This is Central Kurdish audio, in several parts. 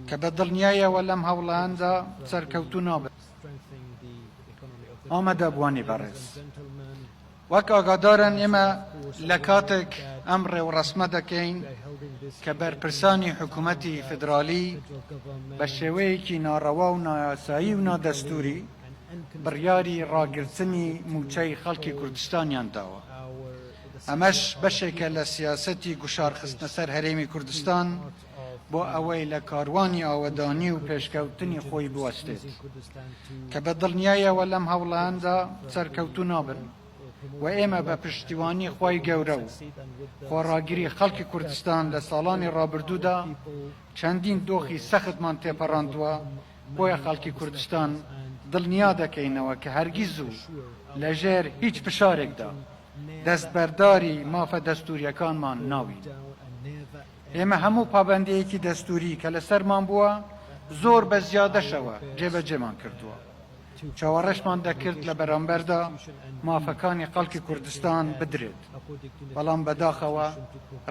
کە بە دڵنیایەوە لەم هەوڵاندا سەرکەوتوو نابێت. ئامادەبوانی بەڕێز، وەک ئاگادارن ئێمە لە کاتێک ئەم ڕێوڕەسمە دەکەین کە بەرپرسانی حکوومەتی فدرالی بە شێوەیەکی ناڕەوا و نایاسایی و نادەستوری بڕیاری ڕاگرتنی موچەی خەڵکی کوردستانیان داوە. ئەمەش بەشێکە لە سیاسەتی گوشارخستنە سەر هەرێمی کوردستان بۆ ئەوەی لە کاروانی ئاوەدانی و پێشکەوتنی خۆی بوەستێت کە بە دڵنیایەوە لەم هەوڵاندا سەرکەوتوو نابن و ئێمە بە پشتیوانی خۆی گەورە و خۆڕاگیری خەڵکی کوردستان لە ساڵانی ڕابردوودا چەندین دۆخی سەختمان تێپەڕاندووە. بۆیە خەڵکی کوردستان دڵنیا دەکەینەوە کە هەرگیز و لەژێر هیچ فشارێکدا دەستبەرداری مافە دەستوریەکانمان ناوین. ئێمە هەموو پابەندەیەکی دەستوری کە لەسەرمان بووە زۆر بە زیادەشەوە جێبەجێمان کردووە. چاوەڕێشمان دەکرد لە بەرامبەردا مافەکانی خەڵکی کوردستان بدرێت، بەڵام بەداخەوە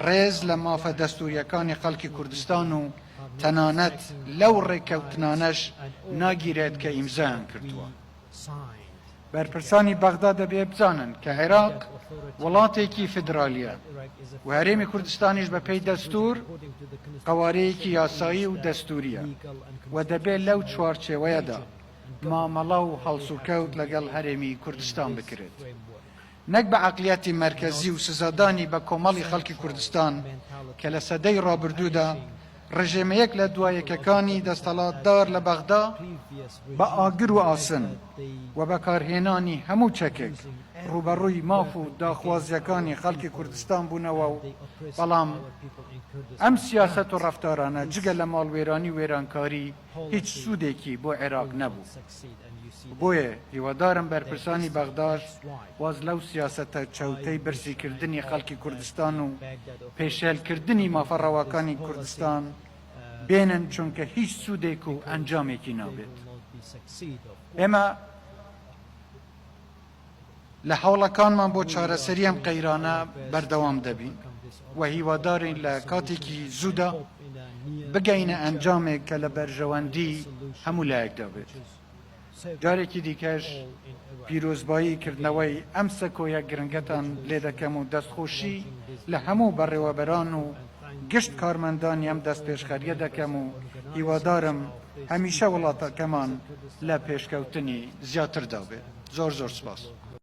ڕێز لە مافە دەستوریەکانی خەڵکی کوردستان و تەنانەت لەو ڕێکەوتنانەش ناگیرێت کە ئیمزایان کردووە. بەرپرسانی بەغدا دەبێ بزانن کە عێراق وڵاتێکی فدرالیە و هەرێمی کوردستانیش بە پێی دەستور قوارەیەکی یاسایی و دەستوریە و دەبێت لەو چوارچێوەیەدا مامەڵە و هەڵسوکەوت لەگەڵ هەرێمی کوردستان بکرێت، نەک بە عەقلیەتی مەرکەزی و سزادانی بە کۆمەڵی خەڵکی کوردستان کە لە سەدەی ڕابردوودا ڕژێمەیەک لە دوایەکەکانی دەستەڵاتدار لە بەغدا بە ئاگر و ئاسن و بەکارهێنانی هەموو چەکێک ڕوبەڕووی ماف و داخوازیەکانی خەڵکی کوردستان بوونەوە و بەڵام ئەم سیاسەت و ڕەفتارانە جگە لە ماڵوێرانی وێرانکاری هیچ سوودێکی بۆ عێراق نەبوو. بۆیە هیوادارم بەرپرسانی بەغداش واز لەو سیاسەتە چەوتەی برسیکردنی خەڵکی کوردستان و پێشێلکردنی مافەڕەواکانی کوردستان بێنن، چونکە هیچ سوودێک و ئەنجامێکی نابێت. ئێمە لە هەوڵەکانمان بۆ چارەسەری ئەم قەیرانە بەردەوام دەبین و هیوادارین لە کاتێکی زوودا بگەینە ئەنجامێک کە لە بەرژەوەندی هەموو لایەکدا بێت. جارێکی دیکەش پیرۆزبایی کردنەوەی ئەم سەکۆیە گرنگەتان لێ دەکەم و دەستخۆشی لە هەموو بەڕێوەبەران و گشت کارمەندانی ئەم دەست پێشخەریە دەکەم و هیوادارم هەمیشە وڵاتەکەمان لە پێشکەوتنی زیاتردا بێت. زۆر زۆر سپاس.